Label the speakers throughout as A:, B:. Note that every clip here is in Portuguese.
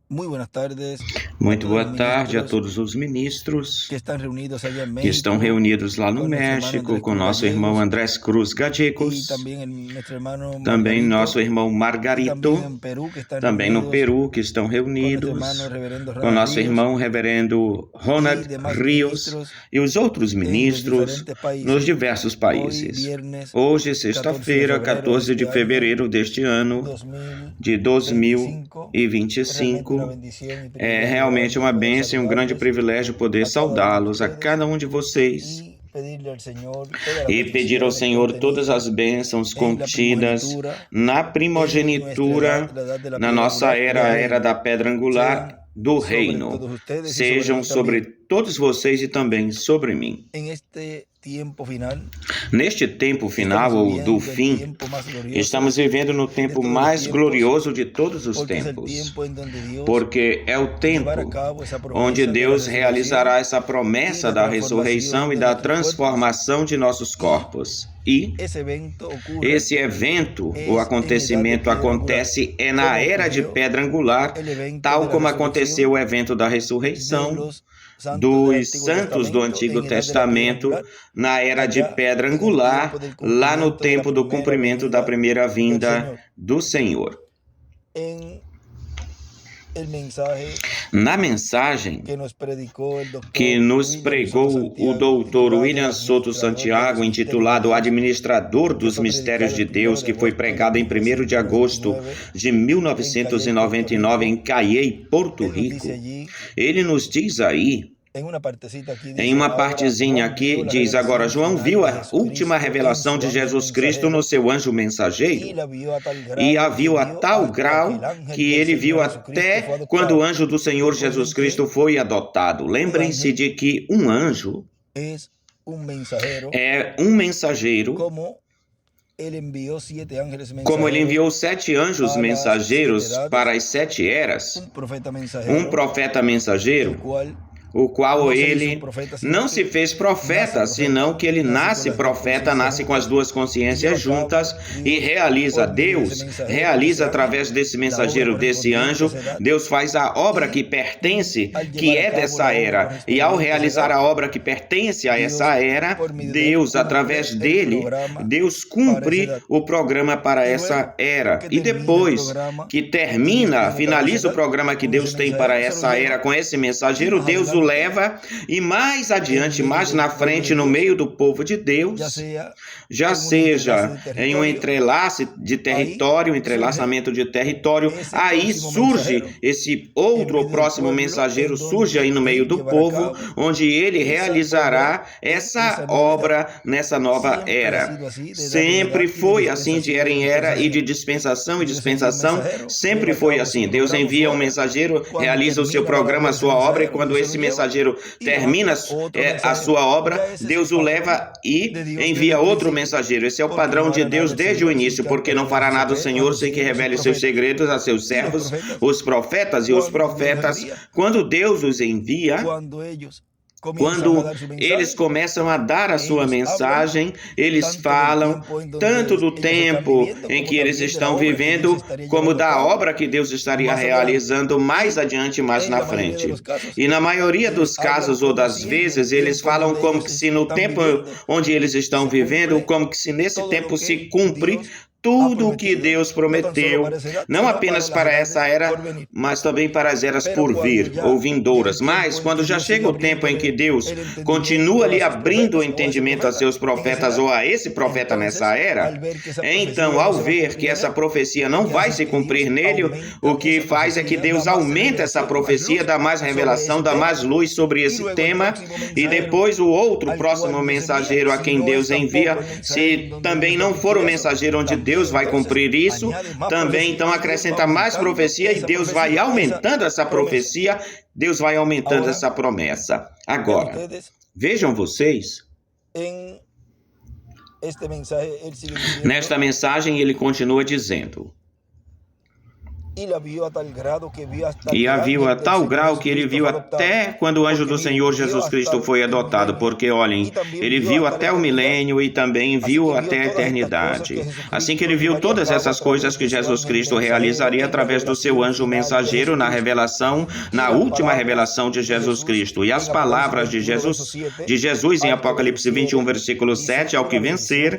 A: Muito boa tarde a todos os ministros que estão reunidos lá no México com nosso irmão Andrés Cruz Gallegos, também nosso irmão Margarito, também no Peru que estão reunidos com nosso irmão reverendo Ronald Rios e os outros ministros nos diversos países. Hoje, sexta-feira, 14 de fevereiro deste ano de 2025, é realmente uma bênção e um grande privilégio poder saudá-los a cada um de vocês e pedir ao Senhor todas as bênçãos contidas na primogenitura, na nossa era, a era da pedra angular do reino, sejam sobre todos vocês e também sobre mim. Neste tempo final, ou do fim, estamos vivendo no tempo mais glorioso de todos os tempos, porque é o tempo onde Deus realizará essa promessa da ressurreição e da transformação de nossos corpos. E esse evento, o acontecimento acontece na era de pedra angular, tal como aconteceu o evento da ressurreição dos santos do Antigo Testamento na era de pedra angular, lá no tempo do cumprimento da primeira vinda do Senhor. Na mensagem que nos pregou o doutor William Soto Santiago, intitulado Administrador dos Mistérios de Deus, que foi pregado em 1º de agosto de 1999 em Cayey, Porto Rico, ele nos diz aí, em uma partezinha aqui, diz: agora João viu a última revelação de Jesus Cristo no seu anjo mensageiro, e a viu a tal grau que ele viu até quando o anjo do Senhor Jesus Cristo foi adotado. Lembrem-se de que um anjo é um mensageiro, como ele enviou 7 anjos mensageiros para as 7 eras, um profeta mensageiro, o qual ele não se fez profeta, senão que ele nasce profeta, nasce com as duas consciências juntas e realiza. Deus realiza através desse mensageiro, desse anjo, Deus faz a obra que pertence, que é dessa era. E ao realizar a obra que pertence a essa era, Deus, através dele, Deus cumpre o programa para essa era. E depois que finaliza o programa que Deus tem para essa era com esse mensageiro, Deus o leva e mais adiante, mais na frente, no meio do povo de Deus, já seja em um entrelaçamento de território, aí surge esse outro ou próximo mensageiro, surge aí no meio do povo, onde ele realizará essa obra nessa nova era. Sempre foi assim, de era em era e de dispensação em dispensação, sempre foi assim. Deus envia um mensageiro, realiza o seu programa, a sua obra, e quando esse mensageiro termina a sua obra, Deus o leva e envia outro mensageiro. Esse é o padrão de Deus desde o início, porque não fará nada o Senhor sem que revele seus segredos a seus servos, os profetas. E os profetas, quando Deus os envia, quando eles começam a dar a sua mensagem, eles falam tanto do tempo em que eles estão vivendo, como da obra que Deus estaria realizando mais adiante, mais na frente. E na maioria dos casos ou das vezes, eles falam como que se no tempo onde eles estão vivendo, como que se nesse tempo se cumpre tudo o que Deus prometeu, não apenas para essa era, mas também para as eras por vir ou vindouras. Mas quando já chega o tempo em que Deus continua ali abrindo o entendimento a seus profetas ou a esse profeta nessa era, então, ao ver que essa profecia não vai se cumprir nele, o que faz é que Deus aumenta essa profecia, dá mais revelação, dá mais luz sobre esse tema, e depois o outro próximo mensageiro a quem Deus envia, se também não for o mensageiro onde Deus vai cumprir isso, também então acrescenta mais profecia e Deus vai aumentando essa profecia, Deus vai aumentando essa promessa. Agora, vejam vocês, nesta mensagem ele continua dizendo: E a viu a tal grau que ele viu até quando o anjo do Senhor Jesus Cristo foi adotado, porque, olhem, ele viu até o milênio e também viu até a eternidade. Assim que ele viu todas essas coisas que Jesus Cristo realizaria através do seu anjo mensageiro na revelação, na última revelação de Jesus Cristo. E as palavras de Jesus em Apocalipse 21, versículo 7, ao que vencer,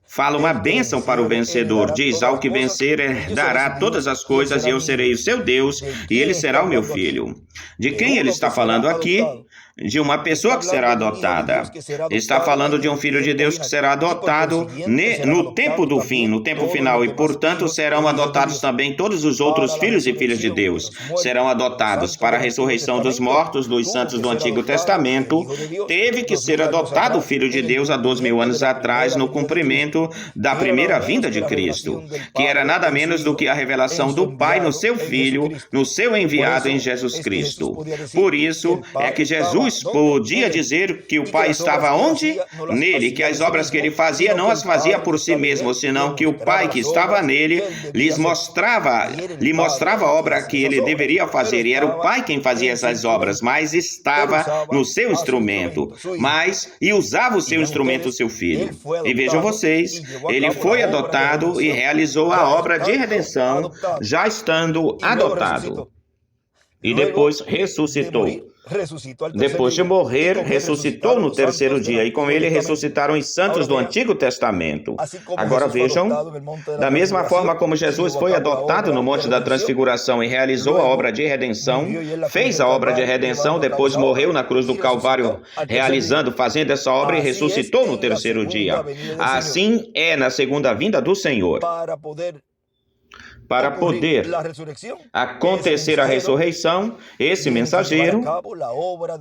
A: fala uma bênção para o vencedor. Diz, ao que vencer herdará todas as coisas e eu serei o seu Deus e ele será o meu filho. De quem ele está falando aqui? De uma pessoa que será adotada. Está falando de um filho de Deus que será adotado no tempo do fim, no tempo final, e portanto serão adotados também todos os outros filhos e filhas de Deus. Serão adotados para a ressurreição dos mortos, dos santos do Antigo Testamento. Teve que ser adotado o filho de Deus há 2000 anos atrás, no cumprimento da primeira vinda de Cristo, que era nada menos do que a revelação do Pai no seu Filho, no seu enviado em Jesus Cristo. Por isso é que Jesus podia dizer que o Pai estava onde? Nele, que as obras que ele fazia não as fazia por si mesmo, senão que o Pai que estava nele lhe mostrava a obra que ele deveria fazer, e era o Pai quem fazia essas obras, mas estava no seu instrumento, e usava o seu instrumento, o seu filho. E vejam vocês, ele foi adotado e realizou a obra de redenção, já estando adotado. E depois ressuscitou. Depois de morrer, ressuscitou no terceiro dia, e com ele ressuscitaram os santos do Antigo Testamento. Agora vejam, da mesma forma como Jesus foi adotado no Monte da Transfiguração e realizou a obra de redenção, fez a obra de redenção, depois morreu na cruz do Calvário, fazendo essa obra e ressuscitou no terceiro dia. Assim é na segunda vinda do Senhor. Para poder acontecer a ressurreição, esse mensageiro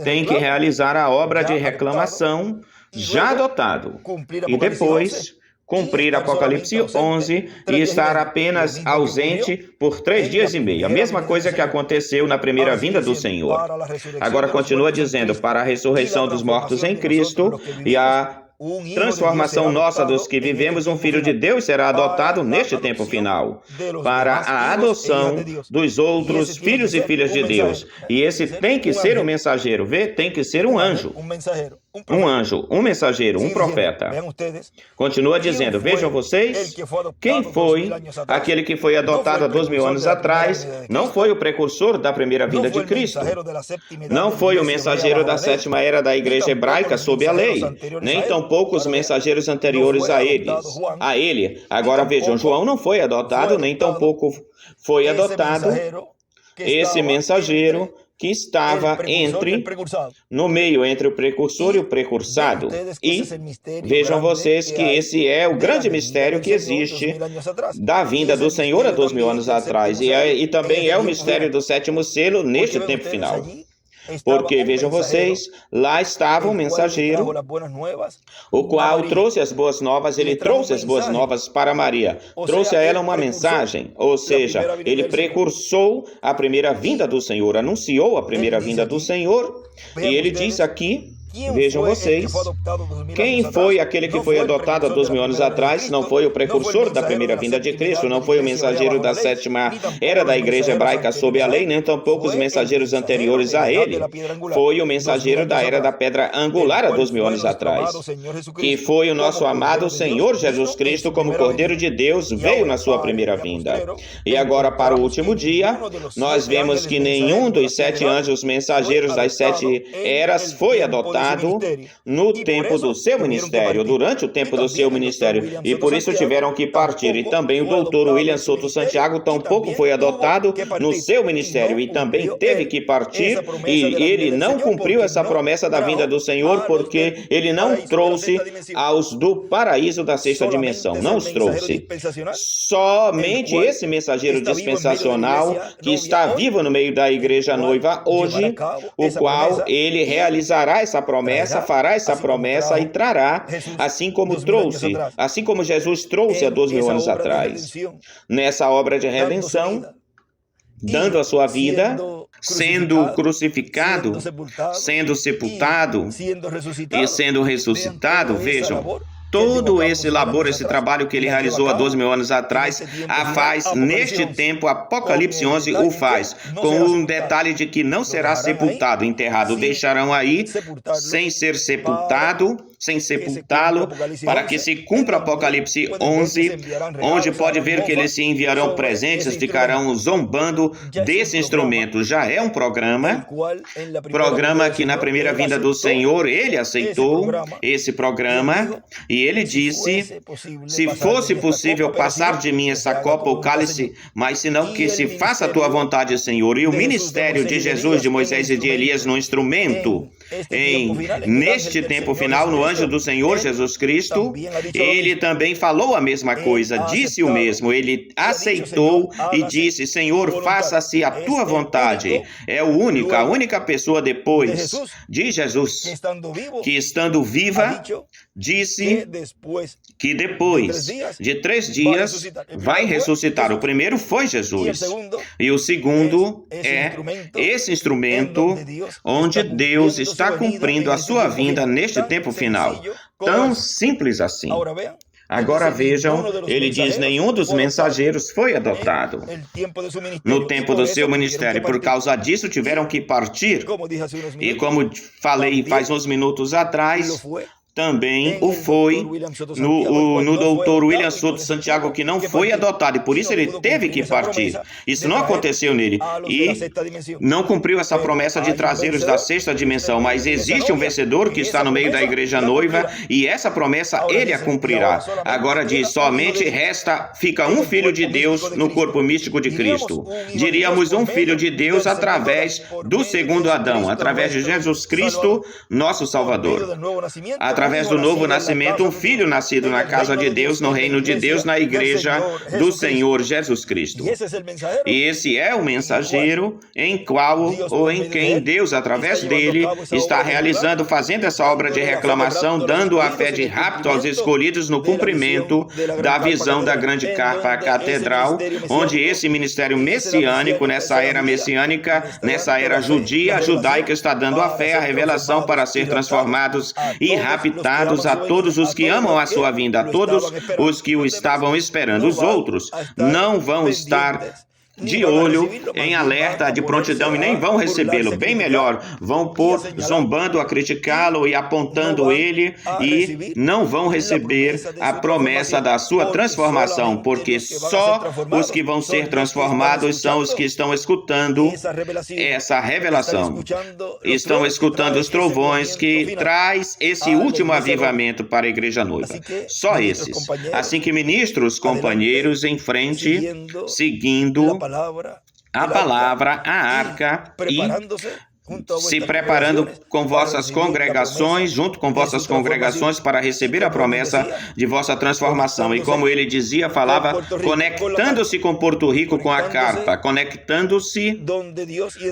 A: tem que realizar a obra de reclamação já adotado e depois cumprir Apocalipse 11 e estar apenas ausente por 3 dias e meio. A mesma coisa que aconteceu na primeira vinda do Senhor. Agora continua dizendo, para a ressurreição dos mortos em Cristo e a transformação nossa dos que vivemos, um filho de Deus será adotado neste tempo final, para a adoção dos outros filhos e filhas de Deus. E esse tem que ser um mensageiro, tem que ser um anjo. Um mensageiro, um profeta. Continua dizendo, vejam vocês, quem foi aquele que foi adotado há 2000 anos atrás? Não foi o precursor da primeira vinda de Cristo. Não foi o mensageiro da sétima era da igreja hebraica sob a lei, nem tampouco os mensageiros anteriores a ele. Agora vejam, João não foi adotado, nem tampouco foi adotado esse mensageiro que estava no meio entre o precursor e o precursado. E vejam vocês que esse é o grande mistério que existe da vinda do Senhor há 2000 anos atrás. E também é o mistério do sétimo selo neste tempo final. Porque, vejam vocês, lá estava um mensageiro, o qual trouxe as boas novas, ele trouxe as boas novas para Maria, trouxe a ela uma mensagem, ou seja, ele precursou a primeira vinda do Senhor, anunciou a primeira vinda do Senhor, e ele diz aqui, vejam vocês, quem foi aquele que foi adotado há 2000 anos atrás? Não foi o precursor da primeira vinda de Cristo, não foi o mensageiro da sétima era da igreja hebraica sob a lei, nem tampouco os mensageiros anteriores a ele. Foi o mensageiro da era da pedra angular há 2000 anos atrás, que foi o nosso amado Senhor Jesus Cristo, como Cordeiro de Deus, veio na sua primeira vinda. E agora, para o último dia, nós vemos que nenhum dos 7 anjos mensageiros das 7 eras foi adotado no tempo do seu ministério, durante o tempo do seu ministério, e por isso tiveram que partir. E também o doutor William Souto Santiago tampouco foi adotado no seu ministério e também teve que partir, e ele não cumpriu essa promessa da vinda do Senhor porque ele não trouxe aos do paraíso da sexta dimensão, não os trouxe. Somente esse mensageiro dispensacional que está vivo no meio da igreja noiva hoje, o qual ele realizará essa promessa, fará essa promessa e trará, assim como Jesus trouxe há 2000 anos atrás, nessa obra de redenção, dando a sua vida, sendo crucificado, sendo sepultado e sendo ressuscitado. Vejam, todo esse labor, esse trabalho que ele realizou há 12.000 anos atrás, faz neste tempo. Apocalipse 11 o faz, com um detalhe de que não será sepultado, enterrado. Deixarão aí sem ser sepultado, sem sepultá-lo, para que se cumpra Apocalipse 11, onde pode ver que eles se enviarão presentes, ficarão zombando desse instrumento. Já é um programa que na primeira vinda do Senhor, ele aceitou esse programa, e ele disse, se fosse possível passar de mim essa copa ou cálice, mas senão que se faça a tua vontade, Senhor. E o ministério de Jesus, de Moisés e de Elias no instrumento, neste tempo final, no anjo do Senhor Jesus Cristo, ele também falou a mesma coisa, disse o mesmo, ele aceitou e disse, Senhor, faça-se a tua vontade. É a única pessoa depois de Jesus, que estando viva, disse que depois de 3 dias vai ressuscitar. O primeiro foi Jesus, e o segundo é esse instrumento onde Deus está cumprindo a sua vinda neste tempo final. Tão simples assim. Agora vejam, ele diz, nenhum dos mensageiros foi adotado no tempo do seu ministério. Por causa disso, tiveram que partir. E como falei faz uns minutos atrás, também o foi no doutor William Souto Santiago, que não foi adotado, e por isso ele teve que partir. Isso não aconteceu nele, e não cumpriu essa promessa de trazê-los da 6ª dimensão, mas existe um vencedor que está no meio da igreja noiva, e essa promessa ele a cumprirá. Agora diz, somente fica um filho de Deus no corpo místico de Cristo. Diríamos um filho de Deus através do segundo Adão, através de Jesus Cristo, nosso Salvador. Através do novo nascimento, um filho nascido na casa de Deus, no reino de Deus, na igreja do Senhor Jesus Cristo. E esse é o mensageiro em quem Deus, através dele, está realizando, fazendo essa obra de reclamação, dando a fé de rapto aos escolhidos no cumprimento da visão da grande carpa catedral, onde esse ministério messiânico, nessa era messiânica, nessa era judaica, está dando a fé, a revelação para ser transformados e raptados a todos os que amam a sua vinda, a todos os que o estavam esperando. Os outros não vão estar de olho, em alerta, de prontidão, e nem vão recebê-lo. Bem melhor, vão pôr zombando a criticá-lo e apontando ele, e não vão receber a promessa da sua transformação, porque só os que vão ser transformados são os que estão escutando essa revelação. Estão escutando os trovões que traz esse último avivamento para a igreja noiva. Só esses. Assim que ministros, companheiros, em frente, seguindo a palavra, a arca, e se preparando com vossas congregações, junto com vossas congregações, para receber a promessa de vossa transformação. E como ele dizia, falava, conectando-se com Porto Rico, com a carpa, conectando-se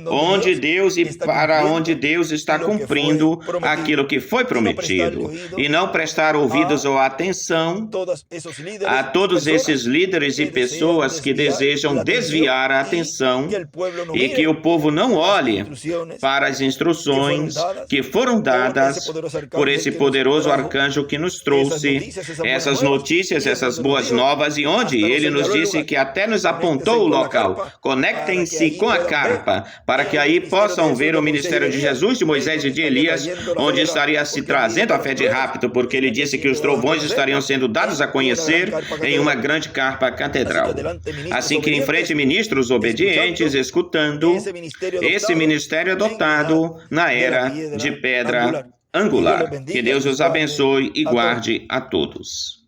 A: onde Deus e para onde Deus está cumprindo aquilo que foi prometido. E não prestar ouvidos ou atenção a todos esses líderes e pessoas que desejam desviar a atenção, e que o povo não olhe para as instruções que foram dadas por esse poderoso arcanjo que nos trouxe essas notícias, essas boas novas, e onde ele nos disse que até nos apontou o local. Conectem-se com a carpa, para que aí possam ver o ministério de Jesus, de Moisés e de Elias, onde estaria se trazendo a fé de rapto, porque ele disse que os trovões estariam sendo dados a conhecer em uma grande carpa catedral. Assim que em frente, ministros obedientes, escutando esse ministério adotado na era de pedra angular. Que Deus os abençoe e guarde a todos.